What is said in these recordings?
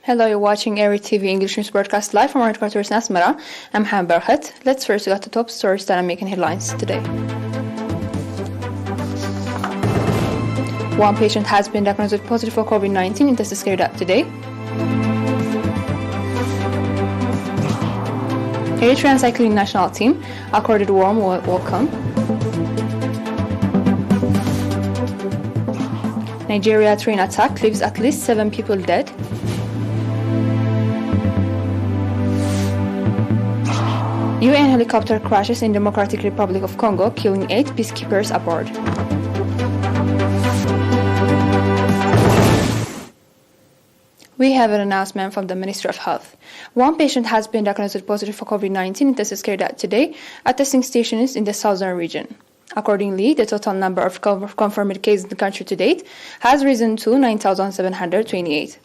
Hello, you're watching ERi-TV English News Broadcast live from our headquarters in Asmara. I'm Mohamed Barkhat. Let's first look at the top stories that are making headlines today. One patient has been diagnosed positive for COVID-19 and test is carried out today. Eritrean cycling national team accorded warm welcome. Nigeria train attack leaves at least 7 people dead. UN helicopter crashes in Democratic Republic of Congo, killing 8 peacekeepers aboard. We have an announcement from the Ministry of Health. One patient has been diagnosed positive for COVID-19 and test is carried out today at testing stations in the southern region. Accordingly, the total number of confirmed cases in the country to date has risen to 9,728.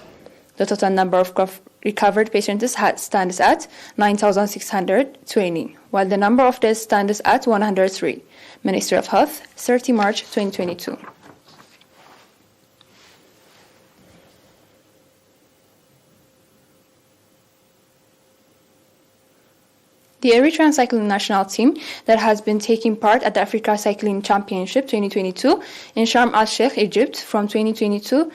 The total number of recovered patients stands at 9,620, while the number of deaths stands at 103. Ministry of Health, 30 March 2022. The Eritrean cycling national team that has been taking part at the Africa Cycling Championship 2022 in Sharm el-Sheikh, Egypt from 2022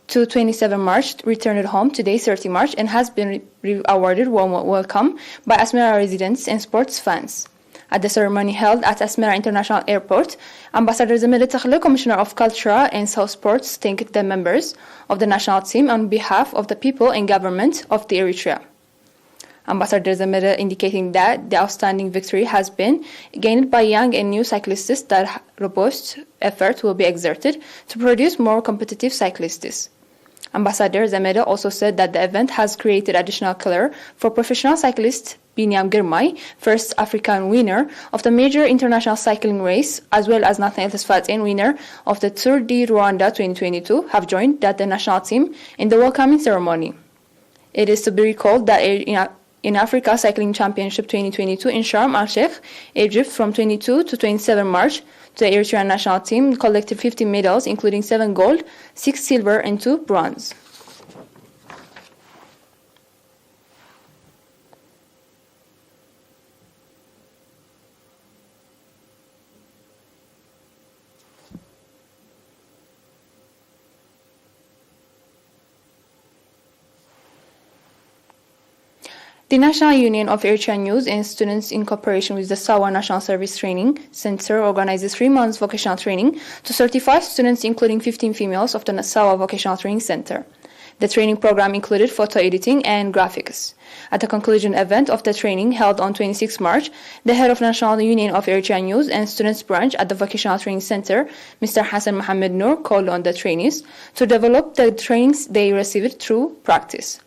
to 27 March returned home today, 30 March, and has been awarded warm welcome by Asmara residents and sports fans. At the ceremony held at Asmara International Airport, Ambassador Zemede Takhle, Commissioner of Culture and South Sports, thanked the members of the national team on behalf of the people and government of the Eritrea. Ambassador Zemede indicating that the outstanding victory has been gained by young and new cyclists, that robust effort will be exerted to produce more competitive cyclists. Ambassador Zemede also said that the event has created additional color for professional cyclist Binyam Girmay, first African winner of the major international cycling race, as well as Nathan Tesfaten, winner of the Tour de Rwanda 2022, have joined the national team in the welcoming ceremony. It is to be recalled that in Africa Cycling Championship 2022 in Sharm el-Sheikh, Egypt, from 22 to 27 March, the Eritrean national team collected 50 medals, including 7 gold, 6 silver, and 2 bronze. The National Union of Eritrean Youth and Students, in cooperation with the Sawa National Service Training Center, organizes 3 months vocational training to 35 students, including 15 females, of the Sawa Vocational Training Center. The training program included photo editing and graphics. At the conclusion event of the training held on 26 March, the head of National Union of Eritrean Youth and Students branch at the Vocational Training Center, Mr. Hassan Mohammed Noor, called on the trainees to develop the trainings they received through practice,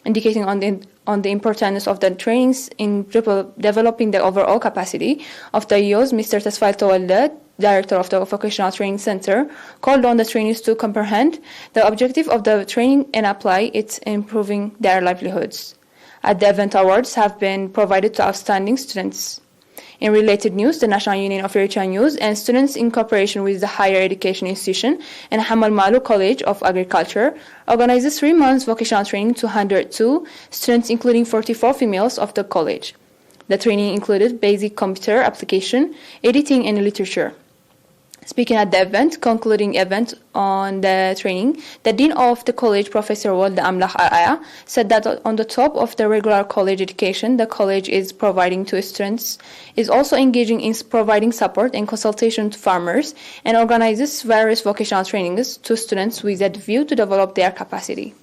indicating on the importance of the trainings in developing the overall capacity of the youth. Mr. Tesfail Tawalda, director of the Vocational Training Center, called on the trainees to comprehend the objective of the training and apply it in improving their livelihoods. At the event, awards have been provided to outstanding students. In related news, the National Union of Eritrean Youth and Students, in cooperation with the Higher Education Institution and Hamal Malu College of Agriculture, organizes 3 months vocational training to 102 students, including 44 females of the college. The training included basic computer application, editing, and literature. Speaking at the concluding event on the training, the Dean of the college, Professor Walda Amlach Araya, said that on the top of the regular college education the college is providing to students, is also engaging in providing support and consultation to farmers, and organizes various vocational trainings to students with a view to develop their capacity.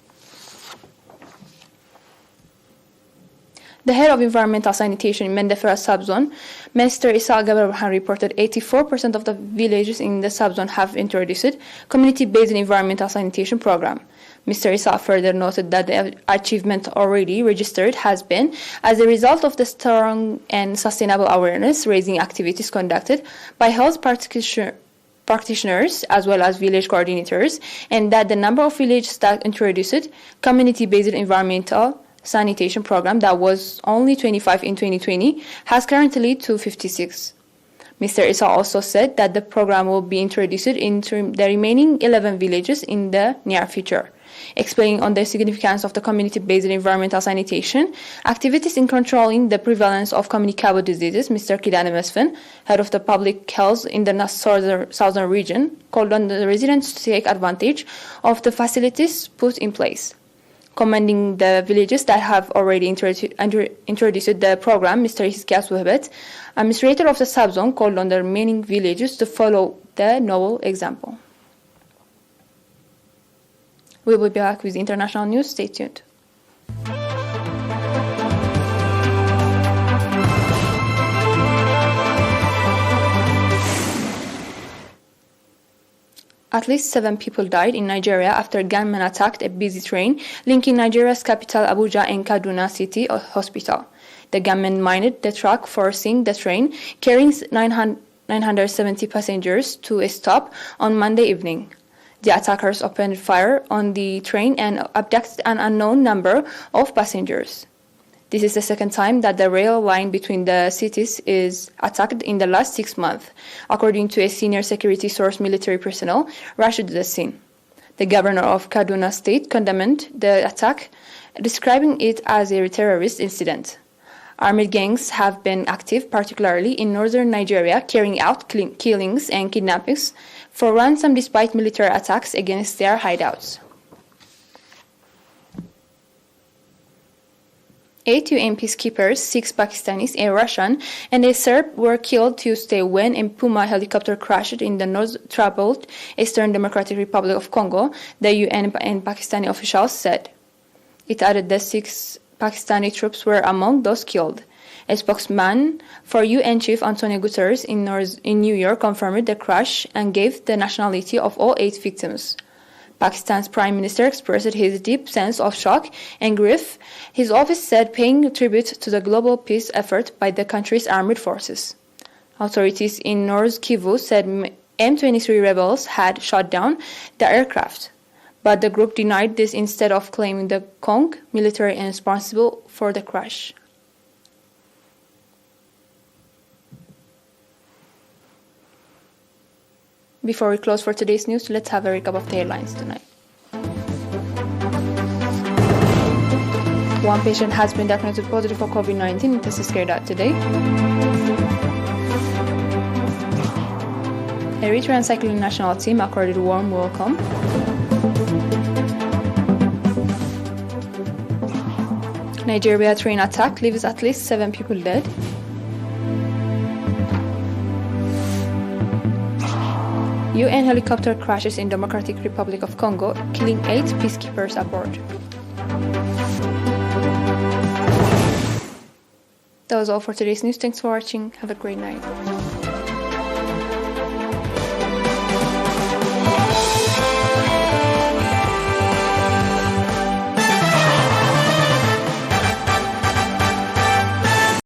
The head of environmental sanitation in Mendefera subzone, Mr. Issa Gaber, reported 84% of the villages in the subzone have introduced community-based environmental sanitation program. Mr. Issa further noted that the achievement already registered has been as a result of the strong and sustainable awareness-raising activities conducted by health practitioners as well as village coordinators, and that the number of villages that introduced community-based environmental sanitation program that was only 25 in 2020 has currently to 56. Mr. Issa also said that the program will be introduced into the remaining 11 villages in the near future. explaining on the significance of the community-based environmental sanitation, activities in controlling the prevalence of communicable diseases. Mr. Kidane Mesfin, head of the public health in the southern region, called on the residents to take advantage of the facilities put in place. Commending the villages that have already introduced the program, Mr. Hiskias Wehbet, administrator of the subzone, called on the remaining villages to follow the novel example. We will be back with international news. Stay tuned. At least 7 people died in Nigeria after gunmen attacked a busy train linking Nigeria's capital Abuja and Kaduna City Hospital. The gunmen mined the track, forcing the train carrying 970 passengers to a stop on Monday evening. The attackers opened fire on the train and abducted an unknown number of passengers. This is the second time that the rail line between the cities is attacked in the last 6 months, according to a senior security source military personnel, Rashid Dassin. The governor of Kaduna State condemned the attack, describing it as a terrorist incident. Armed gangs have been active, particularly in northern Nigeria, carrying out killings and kidnappings for ransom despite military attacks against their hideouts. 8 UN peacekeepers, 6 Pakistanis, a Russian, and a Serb were killed Tuesday when a Puma helicopter crashed in the North-troubled Eastern Democratic Republic of Congo, the UN and Pakistani officials said. It added that 6 Pakistani troops were among those killed. A spokesman for UN Chief Antonio Guterres in New York confirmed the crash and gave the nationality of all 8 victims. Pakistan's Prime Minister expressed his deep sense of shock and grief, his office said, paying tribute to the global peace effort by the country's armed forces. Authorities in North Kivu said M23 rebels had shot down the aircraft, but the group denied this instead of claiming the Cong military is responsible for the crash. Before we close for today's news, let's have a recap of the headlines tonight. 1 patient has been diagnosed positive for COVID-19. This is carried out today. Eritrean cycling national team accorded a warm welcome. Nigeria train attack leaves at least 7 people dead. UN helicopter crashes in Democratic Republic of Congo, killing 8 peacekeepers aboard. That was all for today's news. Thanks for watching. Have a great night.